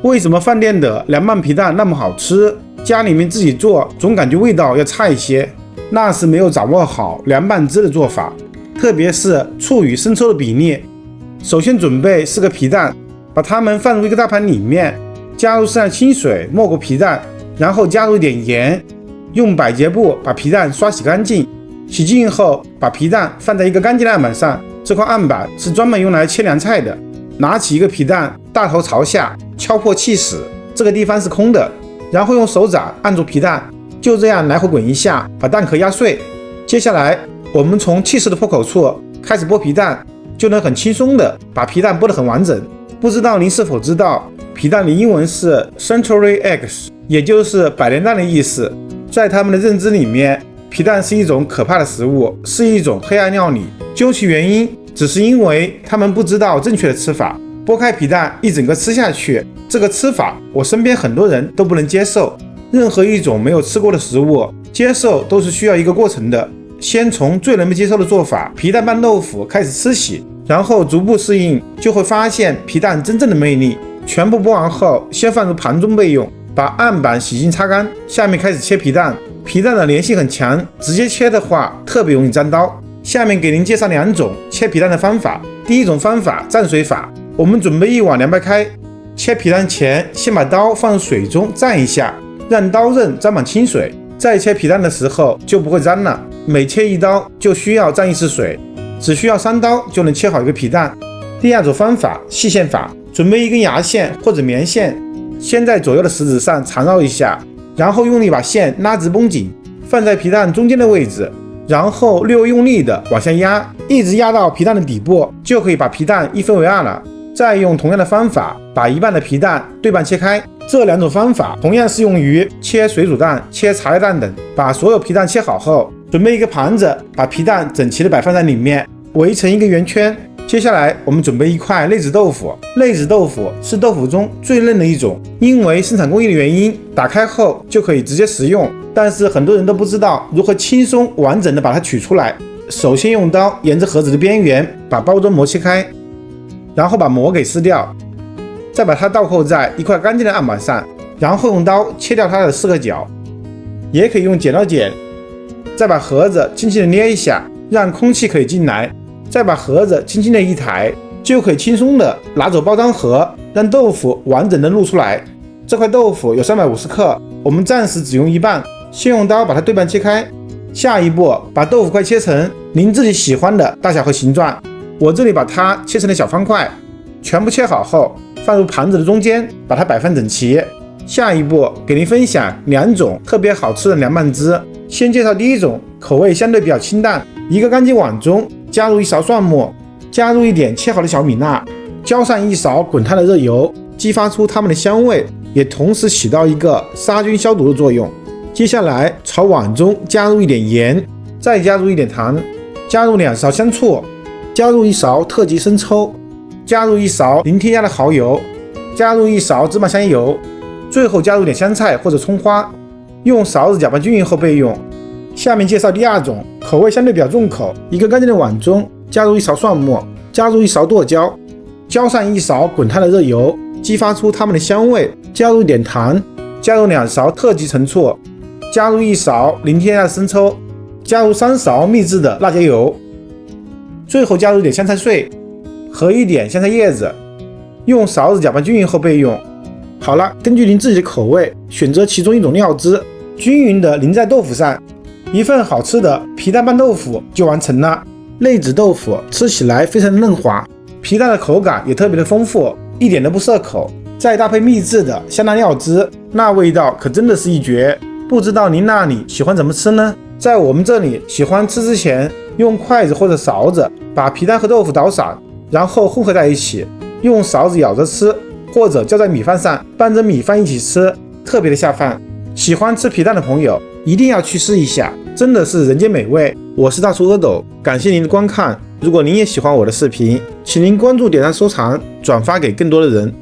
为什么饭店的凉拌皮蛋那么好吃，家里面自己做总感觉味道要差一些？那是没有掌握好凉拌汁的做法，特别是醋与生抽的比例。首先准备4个皮蛋，把它们放入一个大盘里面，加入适量清水没过皮蛋，然后加入一点盐，用百洁布把皮蛋刷洗干净。洗净后，把皮蛋放在一个干净的案板上，这块案板是专门用来切凉菜的。拿起一个皮蛋，大头朝下，敲破气室，这个地方是空的，然后用手掌按住皮蛋，就这样来回滚一下，把蛋壳压碎。接下来，我们从气室的破口处开始剥皮蛋，就能很轻松的把皮蛋剥得很完整。不知道您是否知道，皮蛋的英文是 century eggs， 也就是百年蛋的意思。在他们的认知里面，皮蛋是一种可怕的食物，是一种黑暗料理。究其原因，只是因为他们不知道正确的吃法。剥开皮蛋一整个吃下去，这个吃法我身边很多人都不能接受。任何一种没有吃过的食物，接受都是需要一个过程的。先从最能被接受的做法皮蛋拌豆腐开始吃起，然后逐步适应，就会发现皮蛋真正的魅力。全部剥完后，先放入盘中备用。把案板洗净擦干，下面开始切皮蛋。皮蛋的粘性很强，直接切的话特别容易粘刀。下面给您介绍2种切皮蛋的方法。第一种方法，蘸水法。我们准备1碗凉白开，切皮蛋前先把刀放入水中蘸一下，让刀刃沾满清水，再切皮蛋的时候就不会粘了。每切1刀就需要蘸1次水，只需要3刀就能切好一个皮蛋。第二种方法，细线法。准备1根牙线或者棉线，先在左右的食指上缠绕一下，然后用力把线拉直绷紧，放在皮蛋中间的位置，然后略微用力的往下压，一直压到皮蛋的底部，就可以把皮蛋一分为2了。再用同样的方法把一半的皮蛋对半切开。这2种方法同样适用于切水煮蛋、切茶叶蛋等。把所有皮蛋切好后，准备一个盘子，把皮蛋整齐的摆放在里面，围成一个圆圈。接下来我们准备1块内酯豆腐。内酯豆腐是豆腐中最嫩的一种，因为生产工艺的原因，打开后就可以直接食用。但是很多人都不知道如何轻松完整的把它取出来。首先用刀沿着盒子的边缘把包装膜切开，然后把膜给撕掉，再把它倒扣在一块干净的案板上，然后用刀切掉它的4个角，也可以用剪刀剪。再把盒子轻轻的捏一下，让空气可以进来。再把盒子轻轻的一抬，就可以轻松的拿走包装盒，让豆腐完整的露出来。这块豆腐有350克，我们暂时只用1半。先用刀把它对半切开，下一步把豆腐块切成您自己喜欢的大小和形状。我这里把它切成了小方块。全部切好后，放入盘子的中间，把它摆放整齐。下一步给您分享2种特别好吃的凉拌汁。先介绍第一种，口味相对比较清淡。一个干净碗中加入1勺蒜末，加入一点切好的小米辣，浇上1勺滚烫的热油，激发出它们的香味，也同时起到一个杀菌消毒的作用。接下来朝碗中加入一点盐，再加入一点糖，加入2勺香醋，加入1勺特级生抽，加入1勺零添加的蚝油，加入1勺芝麻香油，最后加入点香菜或者葱花，用勺子搅拌均匀后备用。下面介绍第2种，口味相对比较重口。一个干净的碗中加入1勺蒜末，加入1勺剁椒，浇上1勺滚烫的热油，激发出它们的香味，加入一点糖，加入2勺特级陈醋，加入1勺零添加的生抽，加入3勺秘制的辣椒油，最后加入一点香菜碎和一点香菜叶子，用勺子搅拌均匀后备用。好了，根据您自己的口味选择其中1种料汁，均匀的淋在豆腐上，一份好吃的皮蛋拌豆腐就完成了。内酯豆腐吃起来非常的嫩滑，皮蛋的口感也特别的丰富，一点都不涩口，再搭配秘制的香辣料汁，那味道可真的是一绝。不知道您那里喜欢怎么吃呢？在我们这里喜欢吃之前用筷子或者勺子把皮蛋和豆腐捣散，然后混合在一起，用勺子舀着吃，或者浇在米饭上拌着米饭一起吃，特别的下饭。喜欢吃皮蛋的朋友一定要去试一下，真的是人间美味。我是大厨阿斗，感谢您的观看。如果您也喜欢我的视频，请您关注、点赞、收藏、转发给更多的人。